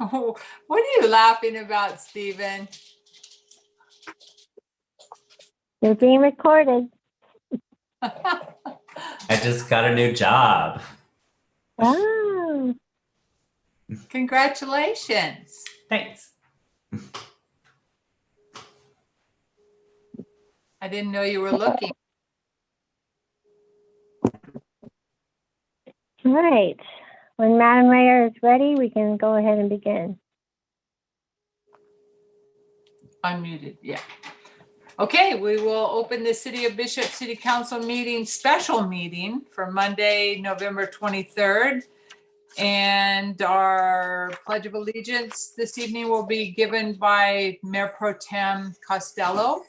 Oh, what are you laughing about, Stephen? You're being recorded. I just got a new job. Wow. Congratulations. Thanks. I didn't know you were looking. All right. When Madam Mayor is ready, we can go ahead and begin. Unmuted, yeah. Okay, we will open the City of Bishop City Council meeting, special meeting for Monday, November 23rd. And our Pledge of Allegiance this evening will be given by Mayor Pro Tem Costello.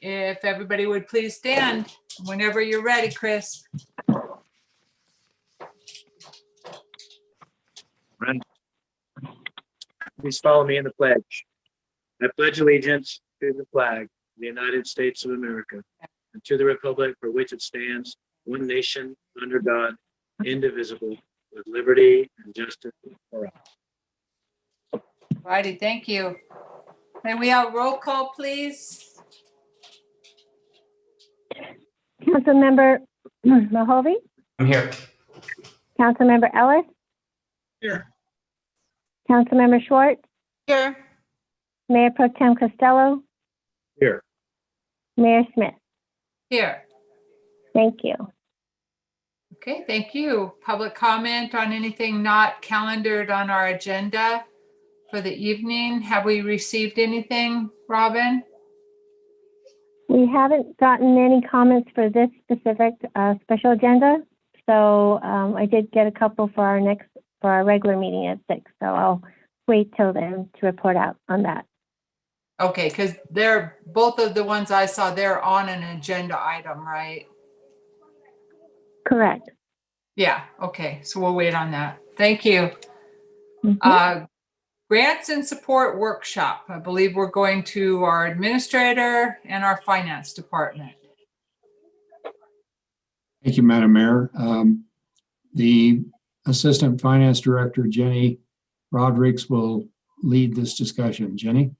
If everybody would please stand whenever you're ready, Chris. Right. Please follow me in the pledge. I pledge allegiance to the flag of the United States of America and to the republic for which it stands, one nation, under God, indivisible, with liberty and justice for all. Righty, thank you. May we have roll call, please? Councilmember Mahovey, I'm here. Councilmember Ellis, Here. Councilmember Schwartz, Here. Mayor Pro Tem Costello, Here. Mayor Smith. Here. Thank you. Okay, thank you. Public comment on anything not calendared on our agenda for the evening. Have we received anything, Robin? We haven't gotten any comments for this specific special agenda. So I did get a couple for our regular meeting at 6. So I'll wait till then to report out on that. Okay, because they're both of the ones I saw, they're on an agenda item, right? Correct. Yeah, okay, so we'll wait on that. Thank you. Mhm. Grants and support workshop. I believe we're going to our administrator and our finance department. Thank you, Madam Mayor. The Assistant Finance Director, Jenny Rodrigues, will lead this discussion. Jenny?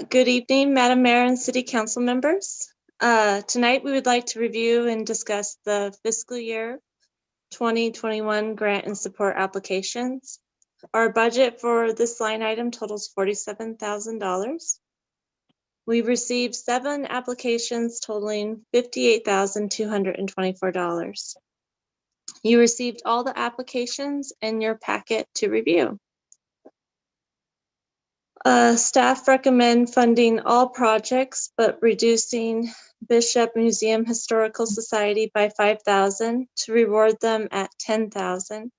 Good evening, Madam Mayor and City Council members. Tonight, we would like to review and discuss the fiscal year 2021 grant and support applications. Our budget for this line item totals $47,000. We received 7 applications totaling $58,224. You received all the applications in your packet to review. Staff recommend funding all projects, but reducing Bishop Museum Historical Society by $5,000 to reward them at $10,000.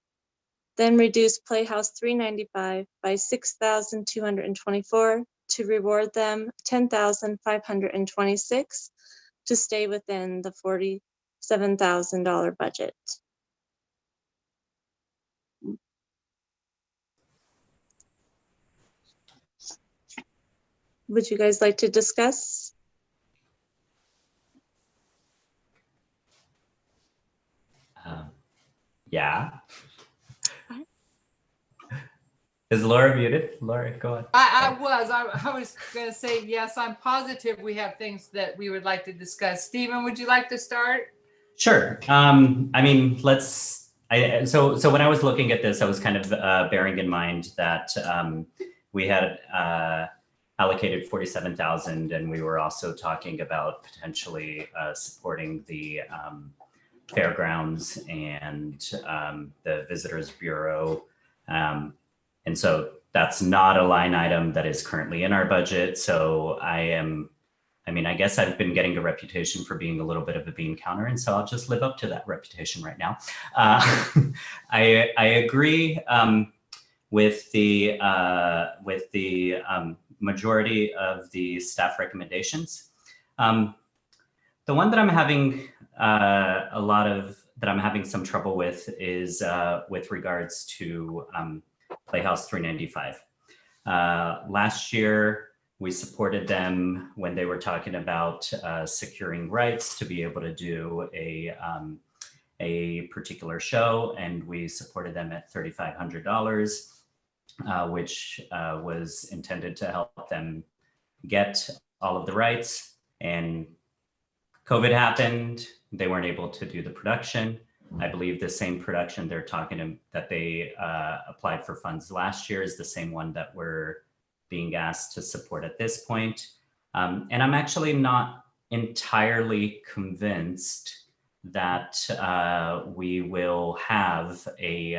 Then reduce Playhouse 395 by $6,224 to reward them $10,526 to stay within the $47,000 budget. Would you guys like to discuss? Yeah. Is Laura muted? Laura, go on. I was going to say, yes, I'm positive we have things that we would like to discuss. Stephen, would you like to start? Sure. I mean, so when I was looking at this, I was kind of bearing in mind that we had allocated $47,000, and we were also talking about potentially supporting the fairgrounds and the Visitors Bureau. And so that's not a line item that is currently in our budget. So I guess I've been getting a reputation for being a little bit of a bean counter, and so I'll just live up to that reputation right now. I agree with the majority of the staff recommendations. The one that I'm having some trouble with is with regards to Playhouse 395. Last year, we supported them when they were talking about securing rights to be able to do a particular show, and we supported them at $3,500, which was intended to help them get all of the rights. And COVID happened. They weren't able to do the production. I believe the same production they're talking that they applied for funds last year is the same one that we're being asked to support at this point. And I'm actually not entirely convinced that we will have a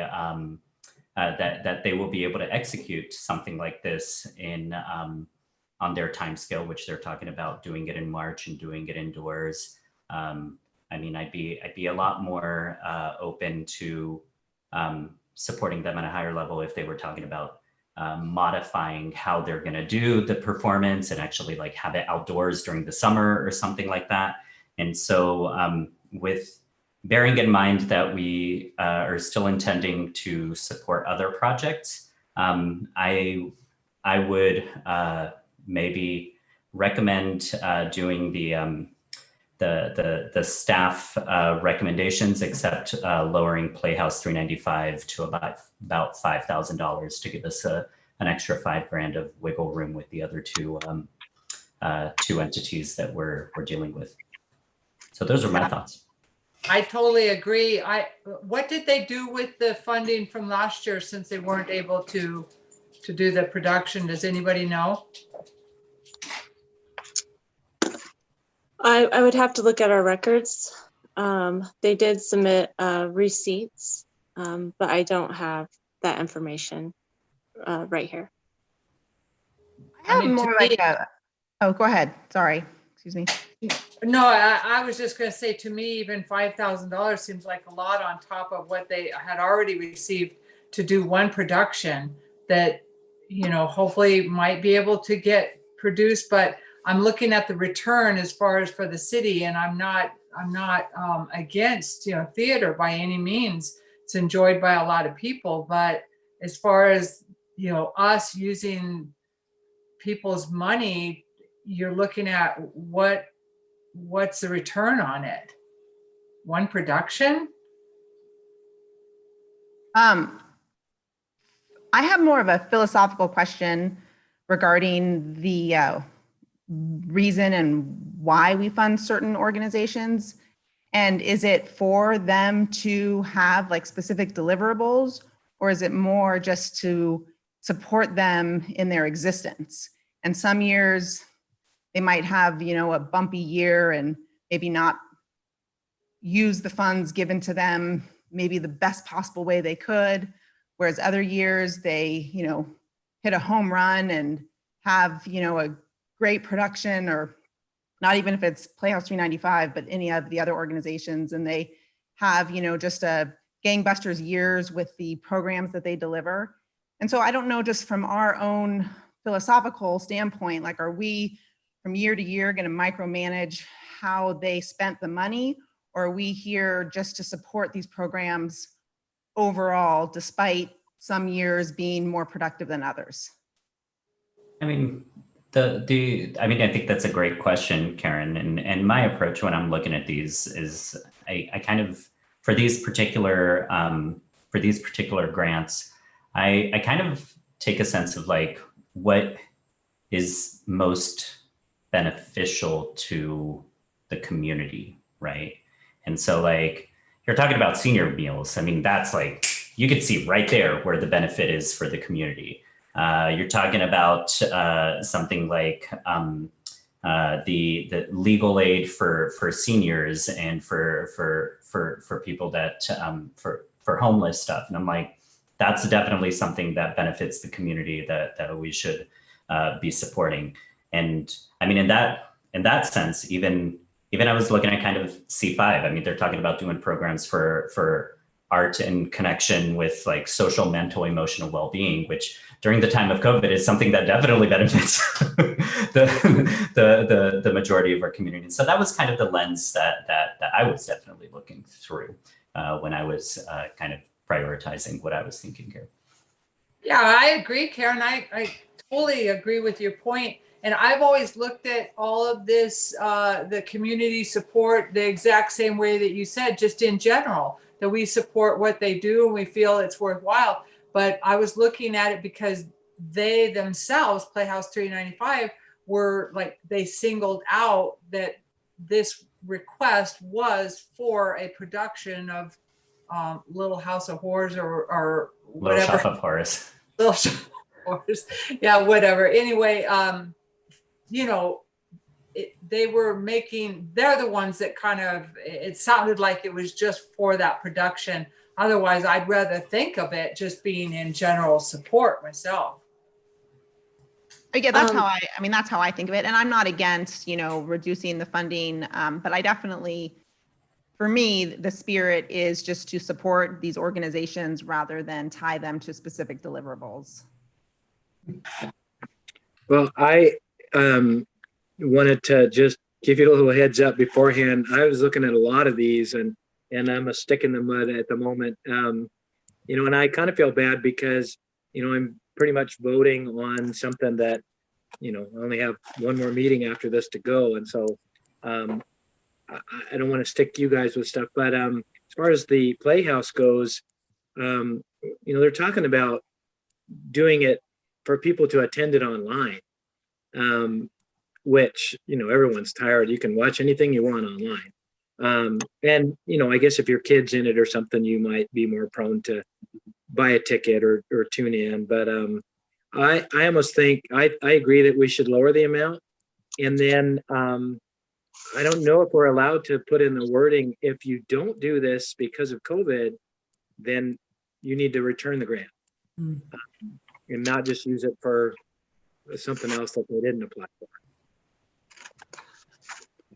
that they will be able to execute something like this in on their time scale, which they're talking about doing it in March and doing it indoors. I mean, I'd be a lot more open to supporting them at a higher level if they were talking about modifying how they're going to do the performance and actually like have it outdoors during the summer or something like that. And so with bearing in mind that we are still intending to support other projects, I would maybe recommend doing the staff recommendations, except lowering Playhouse 395 to about $5,000 to give us an extra $5,000 of wiggle room with the other two entities that we're dealing with. So those are my thoughts. I totally agree. What did they do with the funding from last year since they weren't able to do the production? Does anybody know? I would have to look at our records. They did submit receipts, but I don't have that information right here. I have mean, to more me- like a, oh, go ahead. Sorry. Excuse me. No, I was just going to say, to me, even $5,000 seems like a lot on top of what they had already received to do one production that, you know, hopefully might be able to get produced. But I'm looking at the return as far as for the city, and I'm not against, you know, theater by any means. It's enjoyed by a lot of people, but as far as, you know, us using people's money, you're looking at what's the return on it? One production? I have more of a philosophical question regarding the reason and why we fund certain organizations. And is it for them to have like specific deliverables, or is it more just to support them in their existence? And some years they might have, you know, a bumpy year and maybe not use the funds given to them maybe the best possible way they could. Whereas other years they, you know, hit a home run and have, you know, a great production, or not even if it's Playhouse 395, but any of the other organizations, and they have, you know, just a gangbusters years with the programs that they deliver. And so I don't know, just from our own philosophical standpoint, like, are we from year to year going to micromanage how they spent the money, or are we here just to support these programs overall, despite some years being more productive than others? I mean, I think that's a great question, Karen. And my approach when I'm looking at these is I kind of, for these particular grants, I kind of take a sense of like what is most beneficial to the community, right? And so like you're talking about senior meals. I mean, that's like, you could see right there where the benefit is for the community. You're talking about something like the legal aid for seniors and for people that for homeless stuff, and I'm like, that's definitely something that benefits the community that we should be supporting. And I mean, in that sense, even I was looking at kind of C5. I mean, they're talking about doing programs for art in connection with like social, mental, emotional well-being, which during the time of COVID is something that definitely benefits the majority of our community. So that was kind of the lens that I was definitely looking through when I was kind of prioritizing what I was thinking here. Yeah, I agree, Karen. I totally agree with your point. And I've always looked at all of this, the community support, the exact same way that you said, just in general, that we support what they do and we feel it's worthwhile. But I was looking at it because they themselves, Playhouse 395, were like, they singled out that this request was for a production of Little House of Horrors or Little whatever. Shop of Horrors. Little Shop of Horrors. Yeah, whatever. Anyway, you know, they were making, they're the ones that kind of, it sounded like it was just for that production. Otherwise, I'd rather think of it just being in general support myself. Yeah, that's how I mean, that's how I think of it. And I'm not against, you know, reducing the funding, but I definitely, for me, the spirit is just to support these organizations rather than tie them to specific deliverables. Well, I wanted to just give you a little heads up beforehand. I was looking at a lot of these and I'm a stick in the mud at the moment. You know, and I kind of feel bad because, you know, I'm pretty much voting on something that, you know, I only have one more meeting after this to go. And so I don't want to stick you guys with stuff, but as far as the Playhouse goes, you know, they're talking about doing it for people to attend it online, which, you know, everyone's tired. You can watch anything you want online. And, you know, I guess if your kid's in it or something, you might be more prone to buy a ticket or tune in. But I almost think, I agree that we should lower the amount. And then I don't know if we're allowed to put in the wording, if you don't do this because of COVID, then you need to return the grant. And not just use it for something else that they didn't apply for.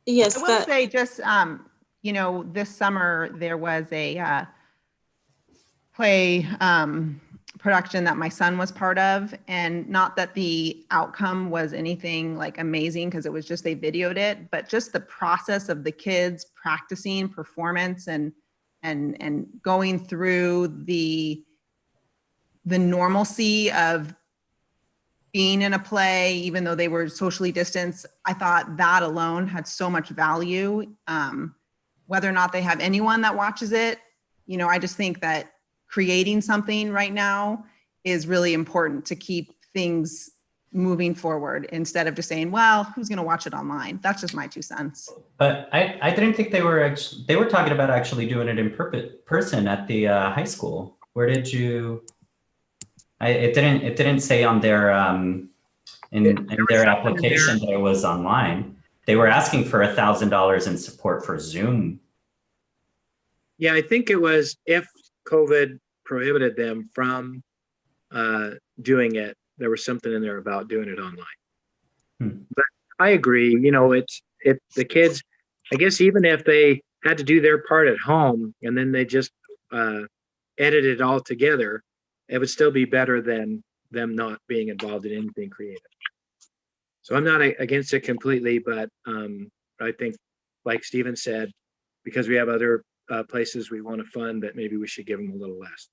Yes, I will say just, you know, this summer there was a play production that my son was part of, and not that the outcome was anything like amazing because it was just they videoed it, but just the process of the kids practicing performance and going through the normalcy of being in a play, even though they were socially distanced. I thought that alone had so much value. Whether or not they have anyone that watches it, you know, I just think that creating something right now is really important to keep things moving forward instead of just saying, well, who's going to watch it online? That's just my 2 cents. But I didn't think they were talking about actually doing it in person at the high school. Where did you? It didn't say on their in their application that it was online. They were asking for $1,000 in support for Zoom. Yeah, I think it was if COVID prohibited them from doing it, there was something in there about doing it online. But I agree, you know, it's the kids, I guess even if they had to do their part at home and then they just edit it all together, it would still be better than them not being involved in anything creative. So I'm not against it completely, but I think, like Stephen said, because we have other places we want to fund, that maybe we should give them a little less.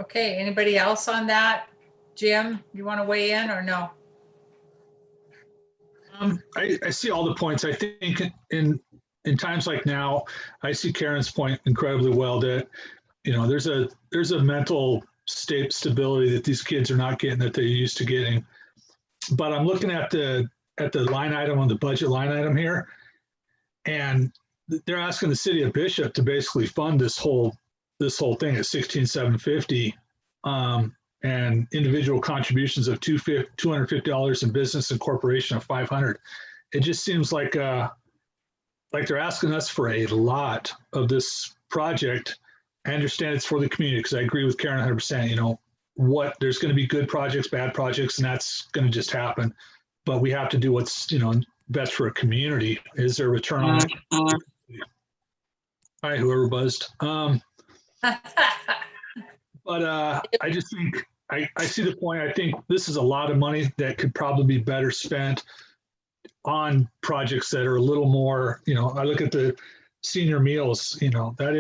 Okay, anybody else on that? Jim, you want to weigh in or no? I see all the points. I think in times like now, I see Karen's point incredibly well that, you know, there's a mental state stability that these kids are not getting that they're used to getting. But I'm looking at the line item on the budget line item here, and they're asking the city of Bishop to basically fund this whole thing at $16,750, and individual contributions of $250 in business and corporation of $500. It just seems like they're asking us for a lot of this project. I understand it's for the community, because I agree with Karen 100%. You know, there's going to be good projects, bad projects, and that's going to just happen. But we have to do what's, you know, best for a community. Is there a return on it? Hi, whoever buzzed. But I just think I see the point. I think this is a lot of money that could probably be better spent on projects that are a little more, you know, I look at the senior meals, you know, that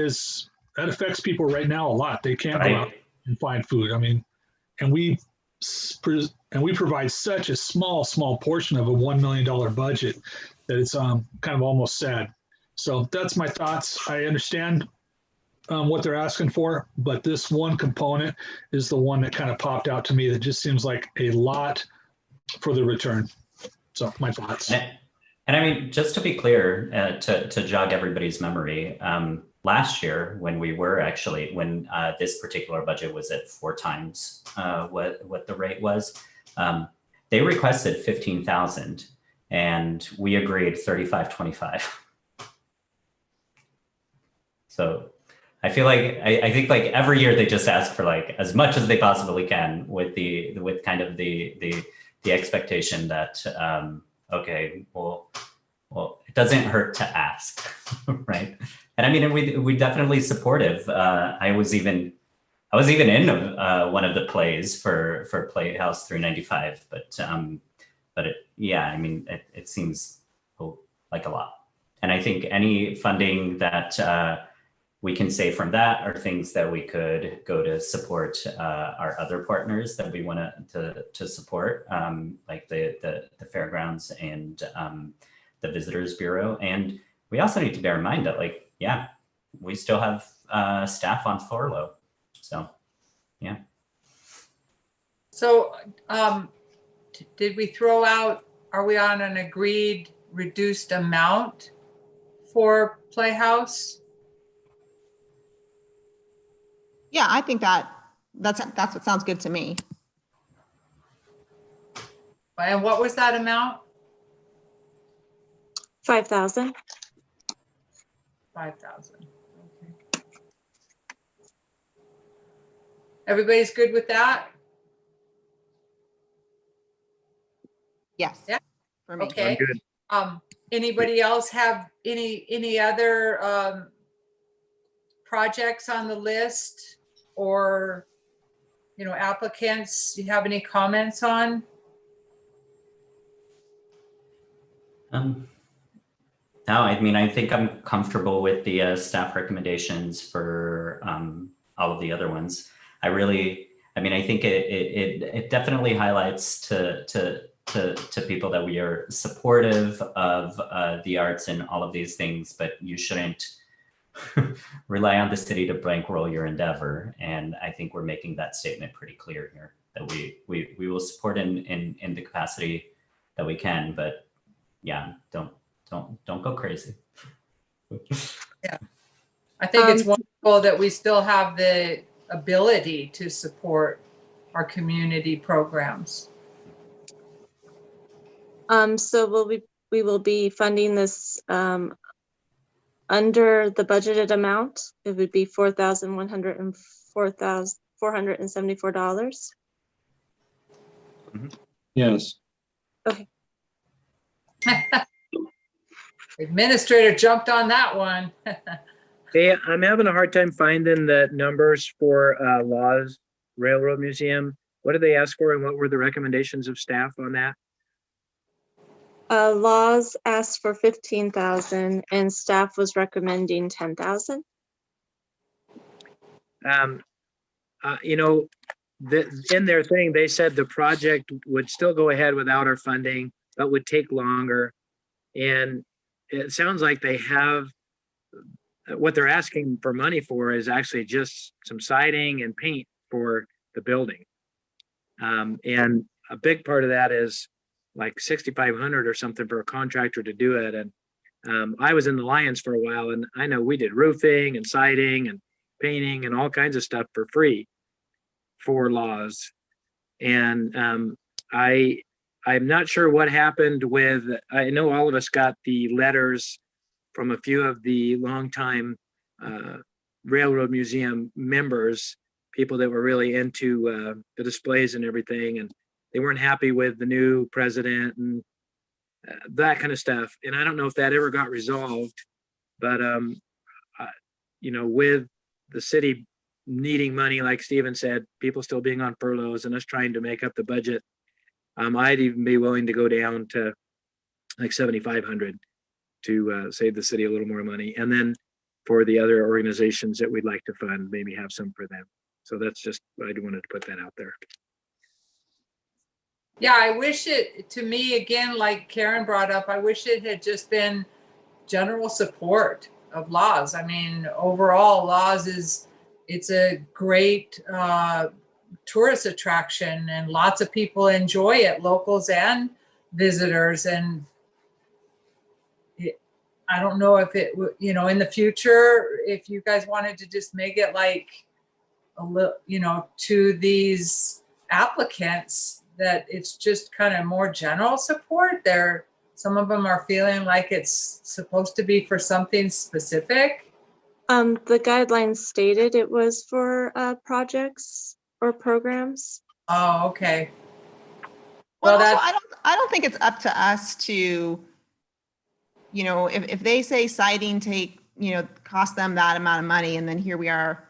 affects people right now a lot. They can't go out and find food. I mean, and we provide such a small portion of a $1 million budget that it's kind of almost sad. So that's my thoughts. I understand what they're asking for, but this one component is the one that kind of popped out to me that just seems like a lot for the return. So my thoughts. And I mean, just to be clear, to jog everybody's memory, last year when we were actually, when this particular budget was at 4 times what the rate was, they requested 15,000 and we agreed 3525. So I feel like, I think like every year they just ask for like as much as they possibly can with kind of the expectation that, okay, well, it doesn't hurt to ask, right? And I mean, we definitely supportive. I was even in one of the plays for Playhouse 395, but yeah, I mean, it seems like a lot. And I think any funding that we can save from that are things that we could go to support our other partners that we want to support, like the fairgrounds and the Visitors Bureau. And we also need to bear in mind that, like, yeah, we still have staff on furlough. So, yeah. So did we throw out, are we on an agreed reduced amount for Playhouse? Yeah, I think that's what sounds good to me. And what was that amount? 5,000. 5,000. Okay. Everybody's good with that? Yes. Yeah. For me. Okay. I'm good. Anybody else have any other projects on the list or, you know, applicants you have any comments on? No, I mean, I think I'm comfortable with the staff recommendations for all of the other ones. I mean, I think it definitely highlights to people that we are supportive of the arts and all of these things, but you shouldn't rely on the city to bankroll your endeavor. And I think we're making that statement pretty clear here, that we will support in the capacity that we can, but yeah, don't go crazy. Yeah, I think it's wonderful that we still have the ability to support our community programs. So we will be funding this under the budgeted amount. It would be $4,474. Yes. Okay. Administrator jumped on that one. Hey, I'm having a hard time finding the numbers for Laws Railroad Museum. What did they ask for and what were the recommendations of staff on that? Laws asked for 15,000 and staff was recommending 10,000. You know, in their thing, they said the project would still go ahead without our funding, but would take longer. And it sounds like they have, what they're asking for money for is actually just some siding and paint for the building. And a big part of that is like 6,500 or something for a contractor to do it. And I was in the Lions for a while, and I know we did roofing and siding and painting and all kinds of stuff for free for Laws. And I'm not sure what happened with, I know all of us got the letters from a few of the longtime Railroad Museum members, people that were really into the displays and everything, and they weren't happy with the new president and that kind of stuff. And I don't know if that ever got resolved, but you know, with the city needing money, like Stephen said, people still being on furloughs and us trying to make up the budget, I'd even be willing to go down to like 7,500 to save the city a little more money. And then for the other organizations that we'd like to fund, maybe have some for them. So that's just, I wanted to put that out there. Yeah, I wish it, to me, again, like Karen brought up, I wish it had just been general support of laws. I mean, overall, laws it's a great tourist attraction and lots of people enjoy it, locals and visitors. And I don't know if it, in the future, if you guys wanted to just make it like a little, to these applicants, that it's just kind of more general support. Some of them are feeling like it's supposed to be for something specific. The guidelines stated it was for projects or programs. Oh, okay. Well, Well, also, I don't think it's up to us to, if they say siding cost them that amount of money, and then here we are,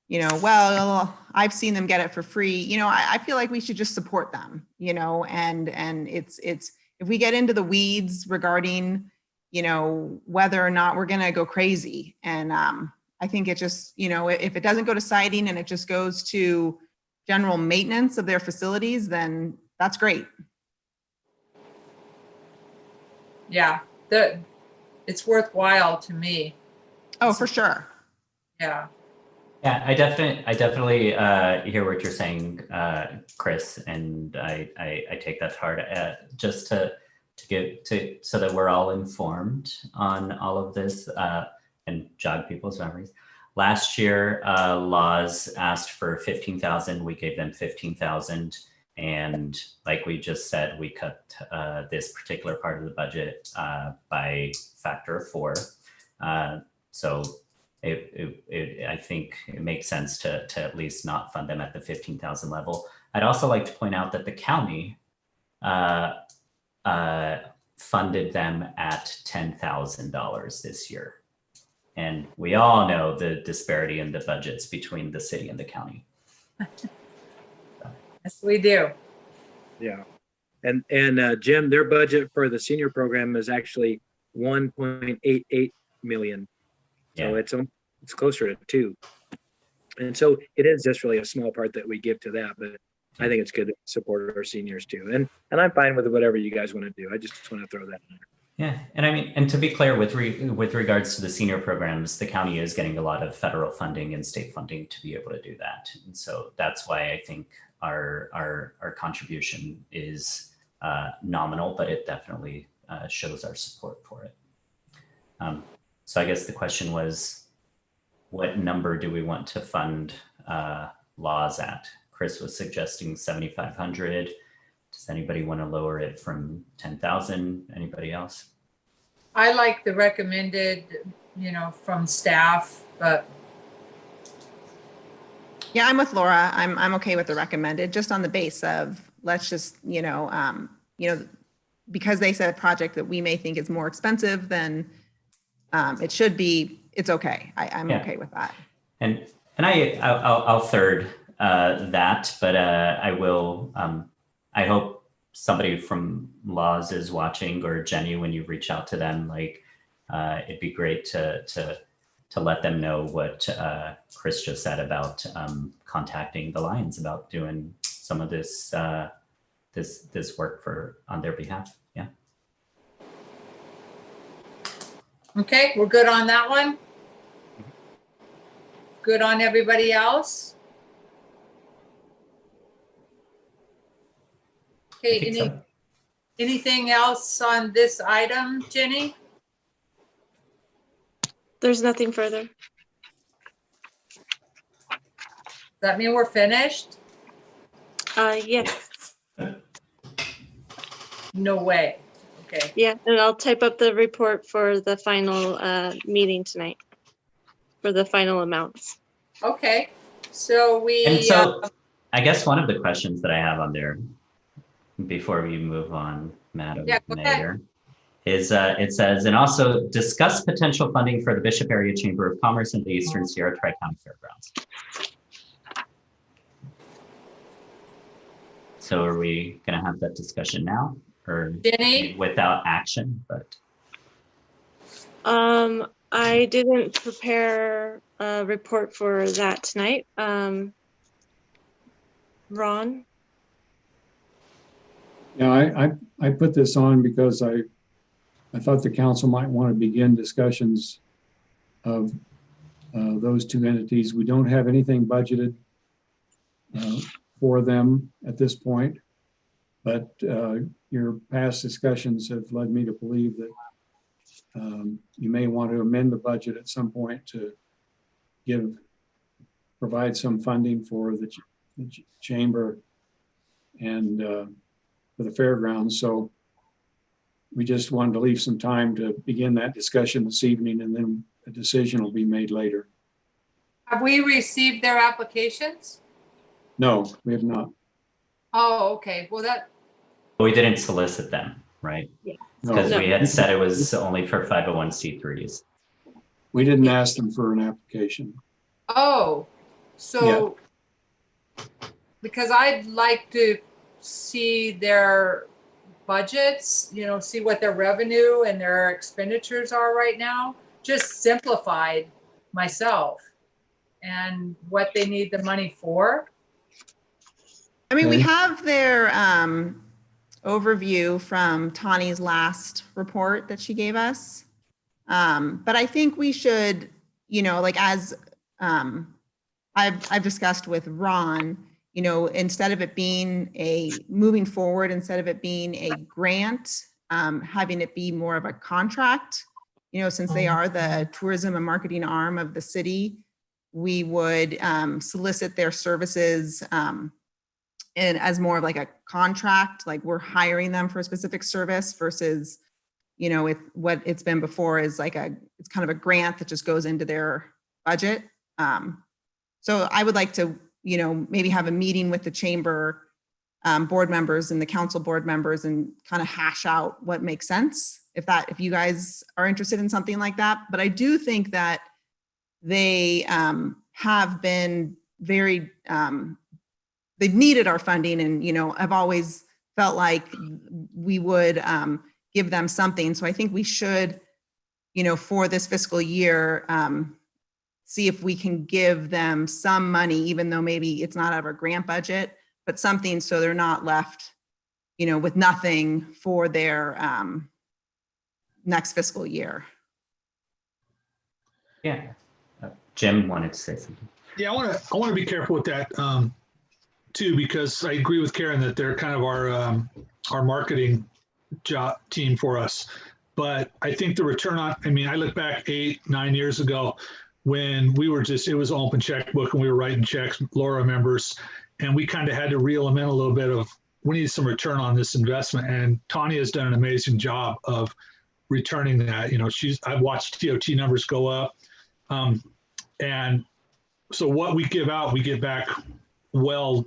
well, I've seen them get it for free. I feel like we should just support them, and it's, if we get into the weeds regarding, whether or not we're going to go crazy. And I think it just, if it doesn't go to siding and it just goes to general maintenance of their facilities, then that's great. yeah, it's worthwhile to me. Oh, for sure. Yeah. Yeah, I definitely hear what you're saying, Chris, and I take that to heart. Just to so that we're all informed on all of this and jog people's memories. Last year, Laws asked for 15,000. We gave them 15,000, and like we just said, we cut this particular part of the budget by factor of 4. So. I think it makes sense to at least not fund them at the 15,000 level. I'd also like to point out that the county funded them at $10,000 this year. And we all know the disparity in the budgets between the city and the county. Yes, we do. Yeah. And Jim, their budget for the senior program is actually 1.88 million. So Yeah. it's closer to 2. And so it is just really a small part that we give to that, but I think it's good to support our seniors too. And I'm fine with whatever you guys want to do. I just want to throw that in there. Yeah, and I mean, and to be clear, with regards to the senior programs, the county is getting a lot of federal funding and state funding to be able to do that, and so that's why I think our contribution is nominal, but it definitely shows our support for it. So I guess the question was, what number do we want to fund Laws at? Chris was suggesting 7,500. Does anybody want to lower it from 10,000? Anybody else? I like the recommended, from staff, but Yeah, I'm with Laura. I'm okay with the recommended, just on the base of, let's just, because they said a project that we may think is more expensive than it should be, it's okay. I'm okay with that. And I'll third that, but I will. I hope somebody from Laws is watching, or Jenny, when you reach out to them, like it'd be great to let them know what Chris just said about contacting the Lions about doing some of this this work on their behalf. Yeah. okay, we're good on that one. Good on everybody else. I Okay, think so. anything else on this item, Jenny? There's nothing further. Does that mean we're finished? Yes, No way. Okay, yeah, and I'll type up the report for the final meeting tonight for the final amounts. okay. So And so I guess one of the questions that I have on there before we move on, Madam Yeah, go ahead. Mayor, is it says, and also discuss potential funding for the Bishop Area Chamber of Commerce and the Eastern Sierra Tri-County Fairgrounds. So are we going to have that discussion now, or Jenny? without action? But I didn't prepare a report for that tonight. Ron? Yeah, I put this on because I thought the council might want to begin discussions of those two entities. We don't have anything budgeted for them at this point, but your past discussions have led me to believe that you may want to amend the budget at some point to provide some funding for the chamber and for the fairgrounds. So we just wanted to leave some time to begin that discussion this evening, and then a decision will be made later. Have we received their applications? No, we have not. Oh, okay. Well, We didn't solicit them, right? No, Because we had said it was only for 501c3s. we didn't ask them for an application. oh, so because I'd like to see their budgets, see what their revenue and their expenditures are right now, just simplified myself and what they need the money for. I mean, we Okay. have their overview from Tani's last report that she gave us. But I think we should, like as I've discussed with Ron, instead of it being moving forward, instead of it being a grant, having it be more of a contract, since they are the tourism and marketing arm of the city, we would solicit their services and as more of like a contract, like we're hiring them for a specific service versus, what it's been before is it's kind of a grant that just goes into their budget. So I would like to, maybe have a meeting with the chamber board members and the council board members and kind of hash out what makes sense if you guys are interested in something like that. But I do think that they have been very, they've needed our funding and, I've always felt like we would give them something. So I think we should, for this fiscal year, see if we can give them some money, even though maybe it's not out of our grant budget, but something so they're not left, with nothing for their next fiscal year. Yeah. Jim wanted to say something. Yeah, I want to be careful with that too, because I agree with Karen that they're kind of our marketing job team for us. But I think the return on, I look back 8-9 years ago when we were it was open checkbook and we were writing checks, Laura remembers, and we kind of had to reel them in a little bit of, we need some return on this investment. And Tanya has done an amazing job of returning that. I've watched TOT numbers go up. And so what we give out, we get back well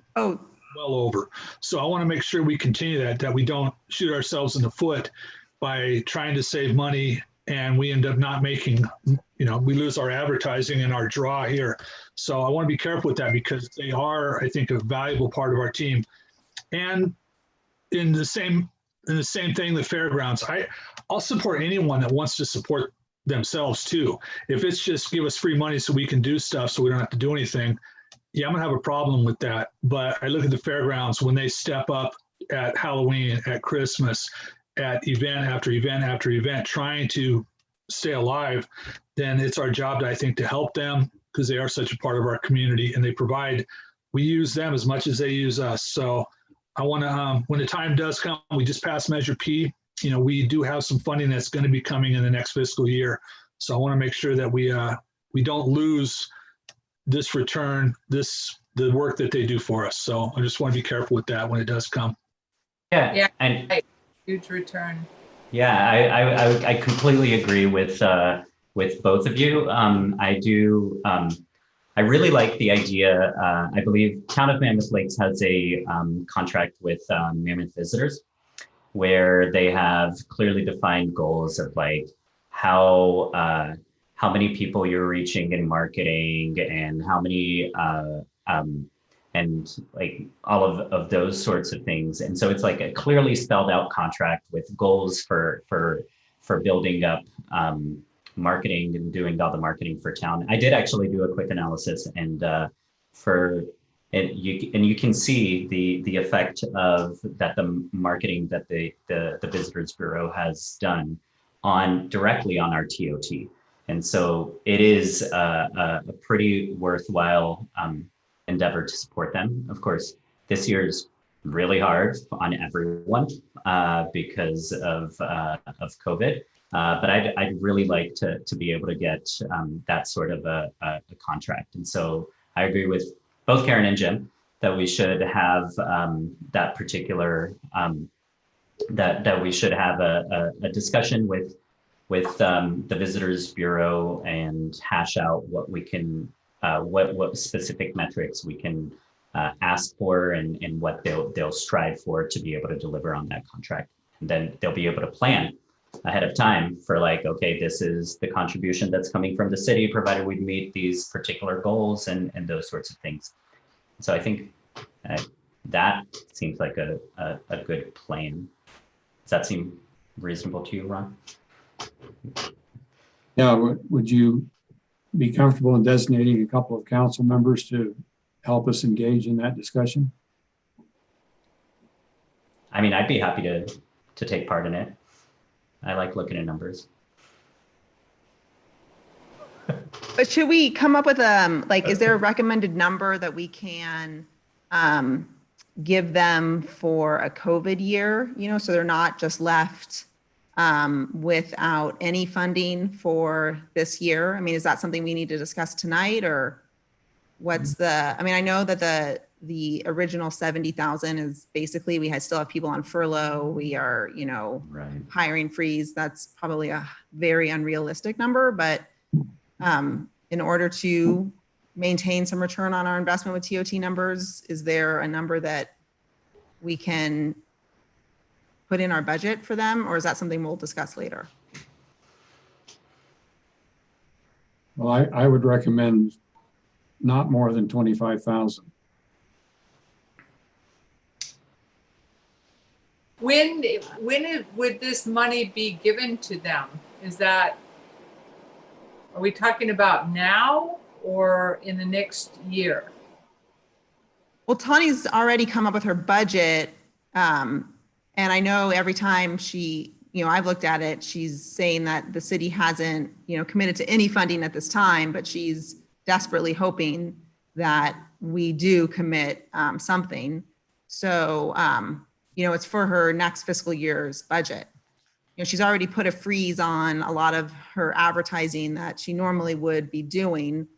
over. So I want to make sure we continue that we don't shoot ourselves in the foot by trying to save money and we end up not making, we lose our advertising and our draw here. So I want to be careful with that because they are, I think, a valuable part of our team. And in the same thing, the fairgrounds, I'll support anyone that wants to support themselves too. If it's just give us free money so we can do stuff so we don't have to do anything, yeah, I'm gonna have a problem with that. But I look at the fairgrounds when they step up at Halloween, at Christmas, at event after event after event, trying to stay alive, then it's our job, I think, to help them because they are such a part of our community and we use them as much as they use us. So I want to, when the time does come, we just passed Measure P. We do have some funding that's going to be coming in the next fiscal year. So I want to make sure that we don't lose this return, the work that they do for us. So I just want to be careful with that when it does come. Yeah. And Huge return. yeah, I completely agree with both of you. I really like the idea. I believe Town of Mammoth Lakes has a contract with Mammoth Visitors, where they have clearly defined goals of like how many people you're reaching in marketing and how many and like all of those sorts of things. And so it's like a clearly spelled out contract with goals for building up marketing and doing all the marketing for town. I did actually do a quick analysis and and you can see the effect of that the marketing that the Visitors Bureau has done directly on our TOT. And so it is a pretty worthwhile endeavor to support them. Of course, this year's really hard on everyone because of COVID. But I'd really like to be able to get that sort of a contract. And so I agree with both Karen and Jim that we should have that particular that we should have a discussion with the Visitors Bureau and hash out what we can what specific metrics we can ask for and what they'll strive for to be able to deliver on that contract. And then they'll be able to plan ahead of time for like, okay, this is the contribution that's coming from the city, provided we meet these particular goals and those sorts of things. So I think that seems like a good plan. Does that seem reasonable to you, Ron? Yeah, would you be comfortable in designating a couple of council members to help us engage in that discussion? I mean, I'd be happy to take part in it. I like looking at numbers. But should we come up with like, is there a recommended number that we can give them for a COVID year, you know, so they're not just left without any funding for this year? I mean, is that something we need to discuss tonight, or what's I mean, I know that the original 70,000 is basically, we still have people on furlough. We are, you know, Right. hiring freeze. That's probably a very unrealistic number, but in order to maintain some return on our investment with TOT numbers, is there a number that we can put in our budget for them, or is that something we'll discuss later? Well, I would recommend not more than 25,000. When would this money be given to them? Are we talking about now or in the next year? Well, Tani's already come up with her budget. And I know every time she, you know, I've looked at it, she's saying that the city hasn't, you know, committed to any funding at this time, but she's desperately hoping that we do commit something. So, you know, it's for her next fiscal year's budget. You know, she's already put a freeze on a lot of her advertising that she normally would be doing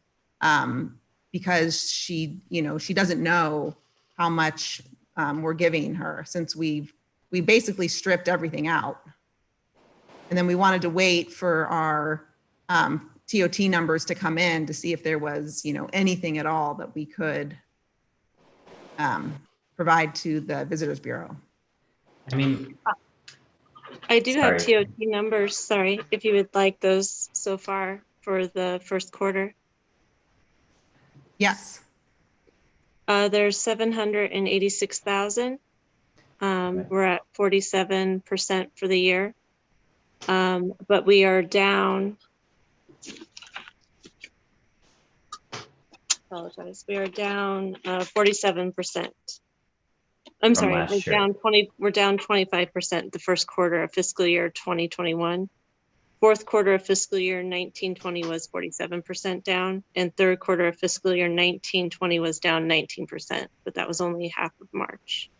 because she, you know, she doesn't know how much we're giving her, since we basically stripped everything out. And then we wanted to wait for our TOT numbers to come in to see if there was, you know, anything at all that we could provide to the Visitors Bureau. I mean, I do have Sorry. TOT numbers, sorry, if you would like those so far for the first quarter. Yes. There's 786,000. We're at 47% for the year. But we are down. Apologize. We are down 47%. I'm From sorry, last year. we're down 25% the first quarter of fiscal year 2021. Fourth quarter of fiscal year 1920 was 47% down, and third quarter of fiscal year 1920 was down 19%, but that was only half of March.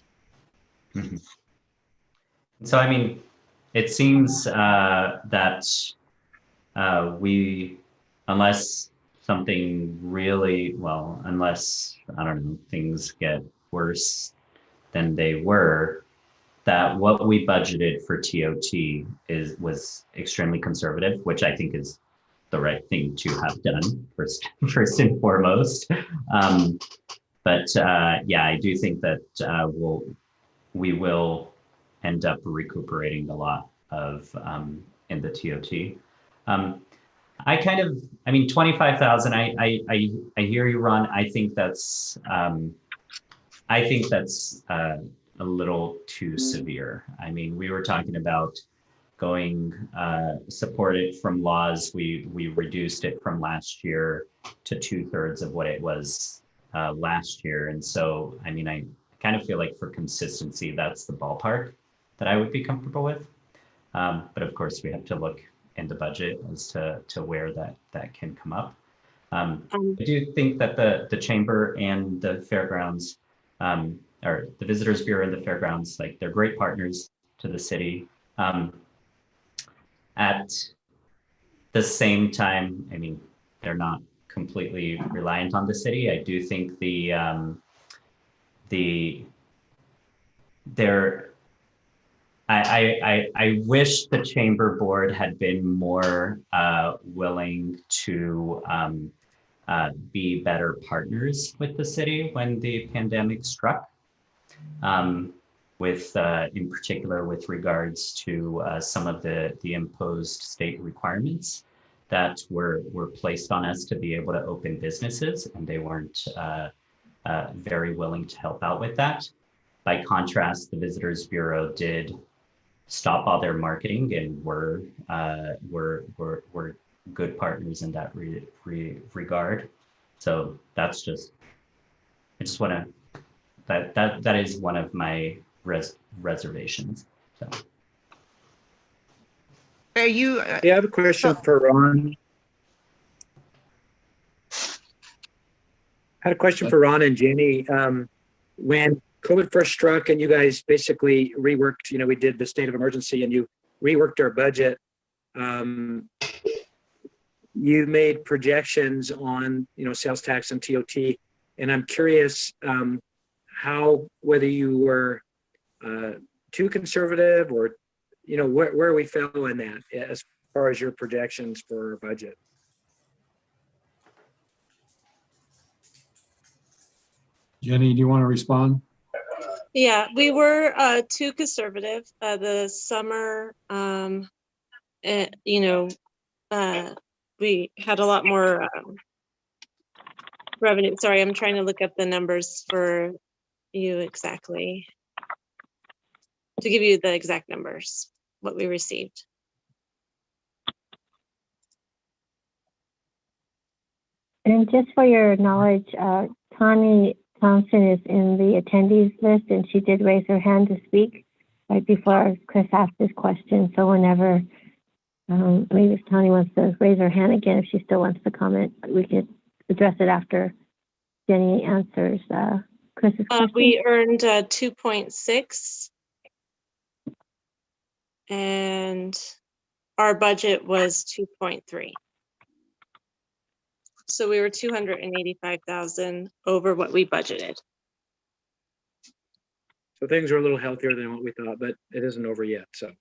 mhm. So, I mean, it seems that unless something really, well, unless, I don't know, things get worse than they were, that what we budgeted for TOT was extremely conservative, which I think is the right thing to have done first and foremost. But yeah, I do think that we will end up recuperating a lot of in the TOT. I mean, 25,000. I hear you, Ron. I think that's a little too severe. I mean, we were talking about going supported from laws. We reduced it from last year to 2/3 of what it was last year. And so, I mean, I kind of feel like for consistency, that's the ballpark that I would be comfortable with. But of course, we have to look in the budget as to where that can come up. I do think that the chamber and the fairgrounds, or the Visitors Bureau and the fairgrounds, like they're great partners to the city. At the same time, I mean, they're not completely reliant on the city. I do think I wish the chamber board had been more willing to be better partners with the city when the pandemic struck. With in particular with regards to some of the imposed state requirements that were placed on us to be able to open businesses, and they weren't very willing to help out with that. By contrast, the Visitors Bureau did stop all their marketing and were good partners in that regard. So that's just, I just want to, that is one of my reservations. So. Are you? Yeah, I have a question for Ron. I had a question for Ron and Jenny. When COVID first struck and you guys basically reworked, we did the state of emergency and you reworked our budget. You made projections on, sales tax and TOT. And I'm curious whether you were too conservative or, where we fell in that as far as your projections for our budget. Jenny, do you want to respond? Yeah, we were too conservative. The summer, we had a lot more revenue. Sorry, I'm trying to look up the numbers for you exactly, to give you the exact numbers, what we received. And just for your knowledge, Tani Thompson is in the attendees list, and she did raise her hand to speak right before Chris asked his question. So whenever, maybe if Tani wants to raise her hand again, if she still wants to comment, we could address it after Jenny answers Chris's question. We earned 2.6, and our budget was 2.3. So we were 285,000 over what we budgeted. So things are a little healthier than what we thought, but it isn't over yet. So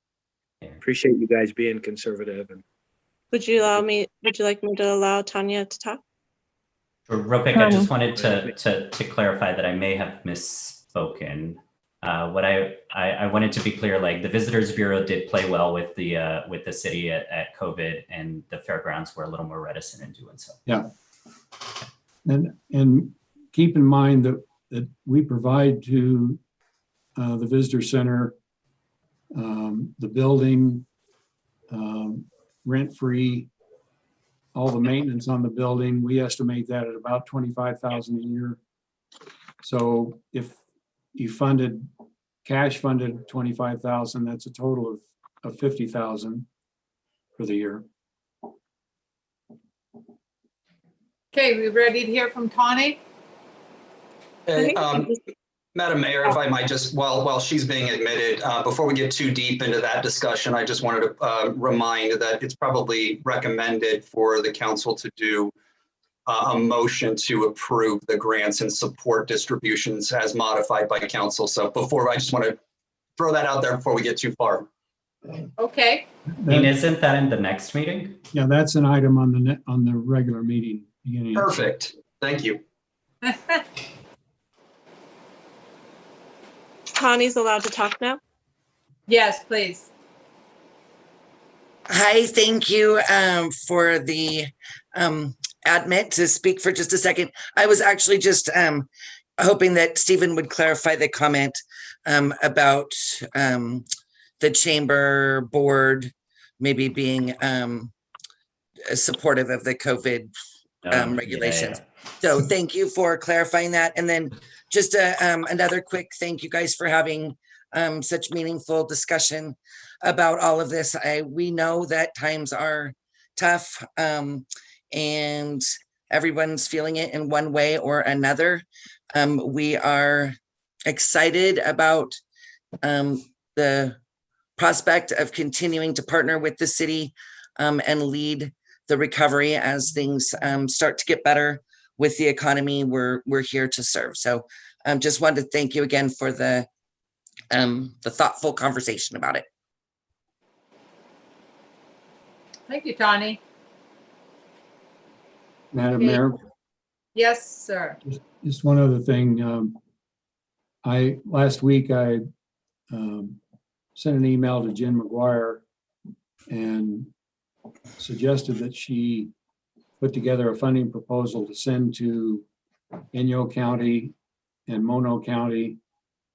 appreciate you guys being conservative. And would you like me to allow Tanya to talk? Real quick, I just wanted to clarify that I may have misspoken. What I wanted to be clear, like the Visitors Bureau did play well with the city at COVID, and the fairgrounds were a little more reticent in doing so. Yeah. And keep in mind that we provide to the visitor center the building, rent-free, all the maintenance on the building. We estimate that at about $25,000 a year. So if you cash funded 25,000, that's a total of 50,000 for the year. Okay, we ready to hear from Tani? Madam Mayor, if I might just, while she's being admitted, before we get too deep into that discussion, I just wanted to remind that it's probably recommended for the council to do a motion to approve the grants and support distributions as modified by council. So I just want to throw that out there before we get too far. Okay. And isn't that in the next meeting? Yeah, that's an item on the regular meeting beginning. Perfect. Thank you. Connie's allowed to talk now? Yes, please. Hi, thank you for the admit to speak for just a second. I was actually just hoping that Stephen would clarify the comment about the chamber board maybe being supportive of the COVID regulations. So thank you for clarifying that. And then just another quick thank you guys for having such meaningful discussion about all of this. We know that times are tough and everyone's feeling it in one way or another. We are excited about the prospect of continuing to partner with the city and lead the recovery as things start to get better with the economy. We're here to serve. So just wanted to thank you again for the thoughtful conversation about it. Thank you, Tani. Madam Okay. Mayor, Yes, sir. just one other thing. Last week I sent an email to Jen McGuire and suggested that she put together a funding proposal to send to Inyo County and Mono County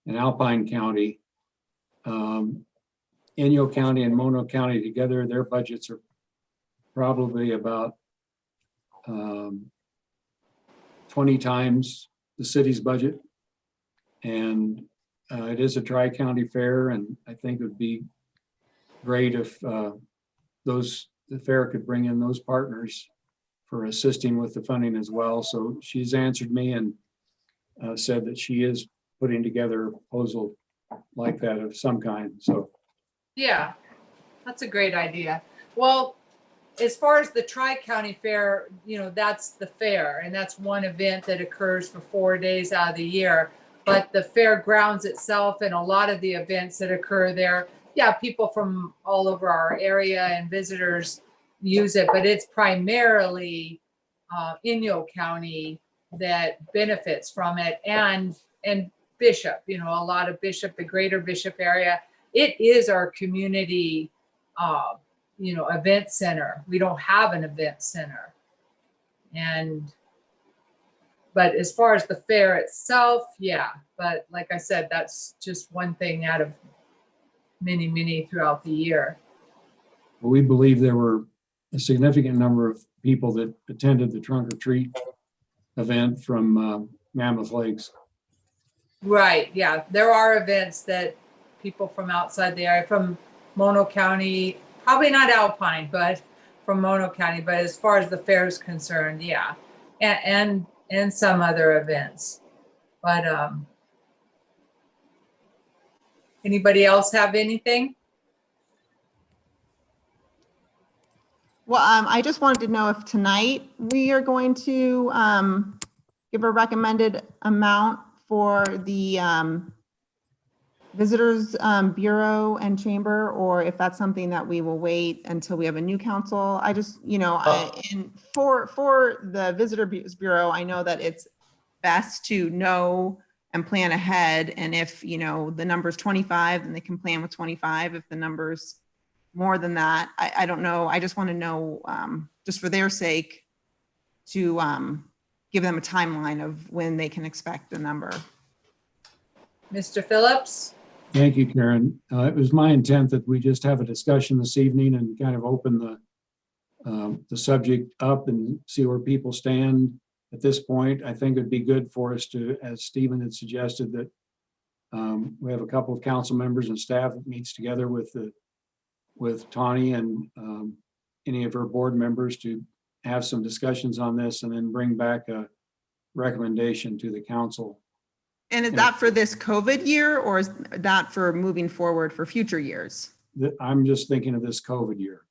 and Alpine County. Inyo County and Mono County together, their budgets are probably about 20 times the city's budget. And it is a tri-county fair, and I think it would be great if the fair could bring in those partners for assisting with the funding as well. So she's answered me and said that she is putting together a proposal like that of some kind. So Yeah, that's a great idea. Well, as far as the Tri-County Fair, that's the fair, and that's one event that occurs for 4 days out of the year. But the fairgrounds itself and a lot of the events that occur there, yeah, people from all over our area and visitors use it, but it's primarily Inyo County that benefits from it, and Bishop, a lot of Bishop, the greater Bishop area. It is our community, event center. We don't have an event center. But as far as the fair itself, yeah. But like I said, that's just one thing out of many, many throughout the year. we believe there were a significant number of people that attended the trunk or treat event from Mammoth Lakes. Right, yeah. There are events that people from outside the area, from Mono County, probably not Alpine, but from Mono County. But as far as the fair is concerned, yeah. And some other events. But anybody else have anything? Well, I just wanted to know if tonight we are going to give a recommended amount for the Visitors Bureau and Chamber, or if that's something that we will wait until we have a new council. I just, for the Visitors Bureau, I know that it's best to know and plan ahead. And if, the number's 25, then they can plan with 25. If the number's more than that, I don't know. I just want to know, just for their sake, to give them a timeline of when they can expect a number. Mr. Phillips? Thank you, Karen. It was my intent that we just have a discussion this evening and kind of open the subject up and see where people stand at this point. I think it'd be good for us to, as Stephen had suggested, that we have a couple of council members and staff that meets together with Tani and any of her board members to have some discussions on this and then bring back a recommendation to the council. And is that for this COVID year, or is that for moving forward for future years? I'm just thinking of this COVID year.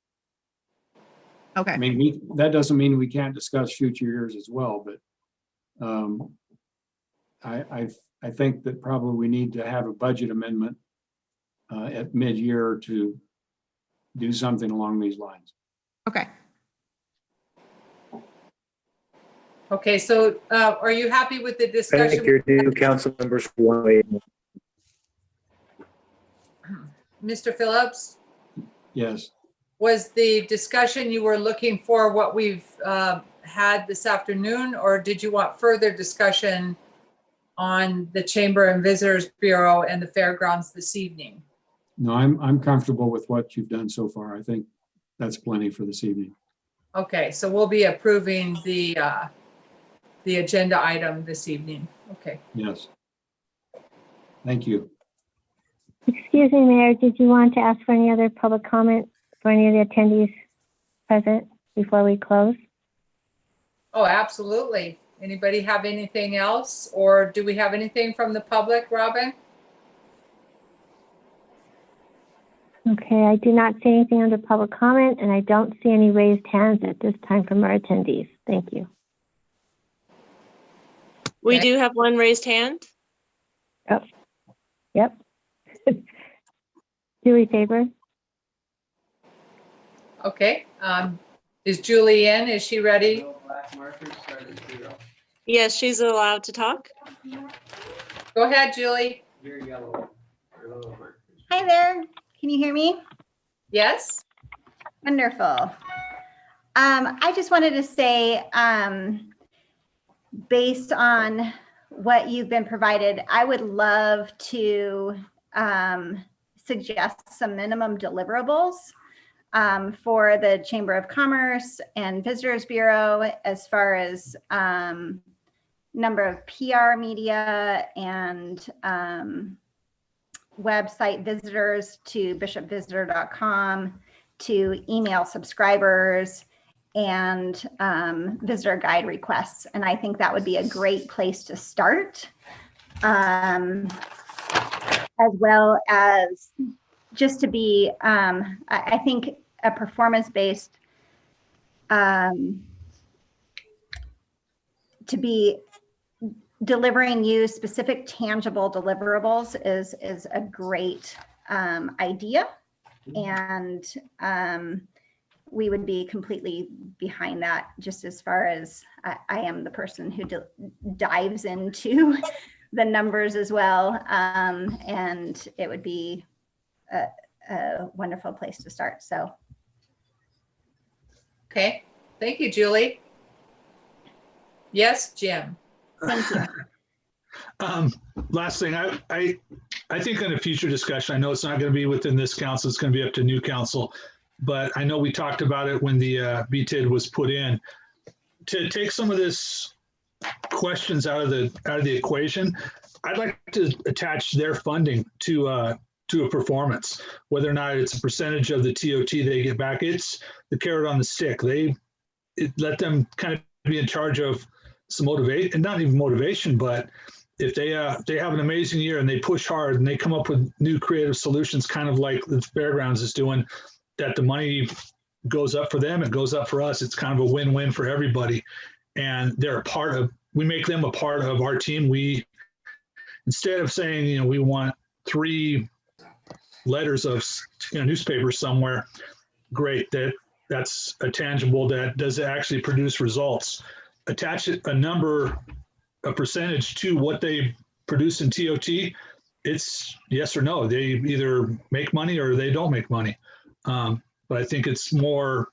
Okay. I mean, that doesn't mean we can't discuss future years as well, but I think that probably we need to have a budget amendment at mid-year to do something along these lines. Okay. Okay, so are you happy with the I discussion? think your new council members want to wait. Mr. Phillips, Yes. was the discussion you were looking for what we've had this afternoon, or did you want further discussion on the Chamber and Visitors Bureau and the fairgrounds this evening? No, I'm comfortable with what you've done so far. I think that's plenty for this evening. Okay, so we'll be approving the the agenda item this evening. Okay. Yes. Thank you. Excuse me, Mayor, did you want to ask for any other public comment for any of the attendees present before we close? Oh, absolutely. Anybody have anything else, or do we have anything from the public, Robin? Okay, I do not see anything under public comment, and I don't see any raised hands at this time from our attendees. Thank you. We Okay. do have one raised hand. Yep. Julie Faber? Okay. Is Julie in? Is she ready? Yes, she's allowed to talk. Go ahead, Julie. Hi there. Can you hear me? Yes? Wonderful. I just wanted to say, based on what you've been provided, I would love to suggest some minimum deliverables for the Chamber of Commerce and Visitors Bureau as far as number of PR media and website visitors to bishopvisitor.com, to email subscribers, and visitor guide requests. And I think that would be a great place to start, as well as just to be, I think a performance-based, to be delivering you specific tangible deliverables is a great idea. And we would be completely behind that, just as far as I am the person who dives into the numbers as well. And it would be a wonderful place to start. So. Okay. Thank you, Julie. Yes, Jim. Thank you. Last thing, I think in a future discussion, I know it's not going to be within this council, it's going to be up to new council, but I know we talked about it when the BTID was put in. To take some of this questions out of the equation, I'd like to attach their funding to a performance, whether or not it's a percentage of the TOT they get back. It's the carrot on the stick. Let them kind of be in charge of some motivate, and not even motivation, but if they have an amazing year and they push hard and they come up with new creative solutions, kind of like the fairgrounds is doing, that the money goes up for them, it goes up for us. It's kind of a win-win for everybody. And we make them a part of our team. We, instead of saying, we want 3 letters of newspaper somewhere, great, that's a tangible, that does actually produce results. Attach a percentage to what they produce in TOT, it's yes or no. They either make money or they don't make money. But I think it's more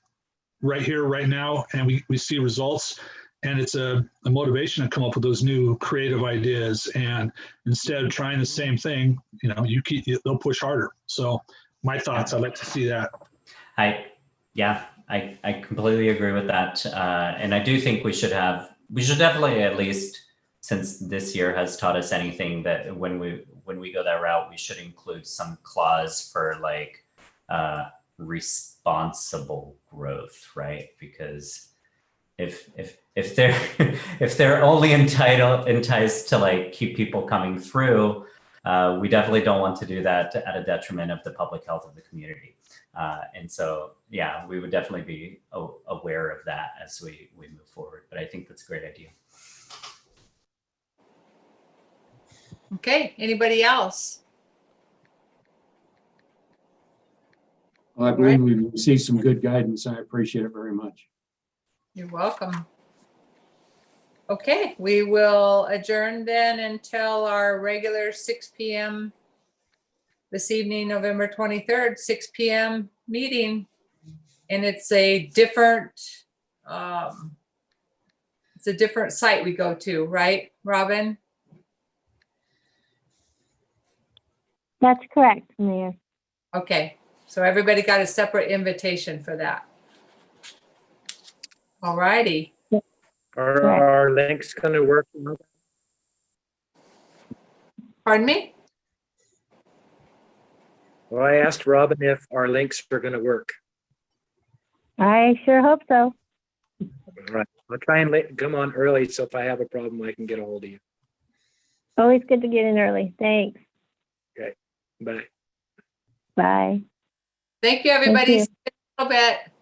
right here, right now, and we see results, and it's a motivation to come up with those new creative ideas. And instead of trying the same thing, they'll push harder. So my thoughts, I'd like to see that. I completely agree with that. And I do think we should definitely, at least since this year has taught us anything, that when we go that route, we should include some clause for like responsible growth, right? Because if they're only enticed to like keep people coming through, we definitely don't want to do that at a detriment of the public health of the community. And so, yeah, we would definitely be aware of that as we move forward. But I think that's a great idea. Okay. Anybody else? Well, I believe we've received some good guidance. I appreciate it very much. You're welcome. Okay, we will adjourn then until our regular 6 p.m. this evening, November 23rd, 6 p.m. meeting. And it's a different site we go to, right, Robin? That's correct, Mayor. Okay, so everybody got a separate invitation for that. All righty. Are Correct. our links going to work? Pardon me? Well, I asked Robin if our links are going to work. I sure hope so. All right. I'll try and come on early, so if I have a problem, I can get a hold of you. Always good to get in early. Thanks. Bye. Bye. Thank you, everybody. you. See you in a little bit.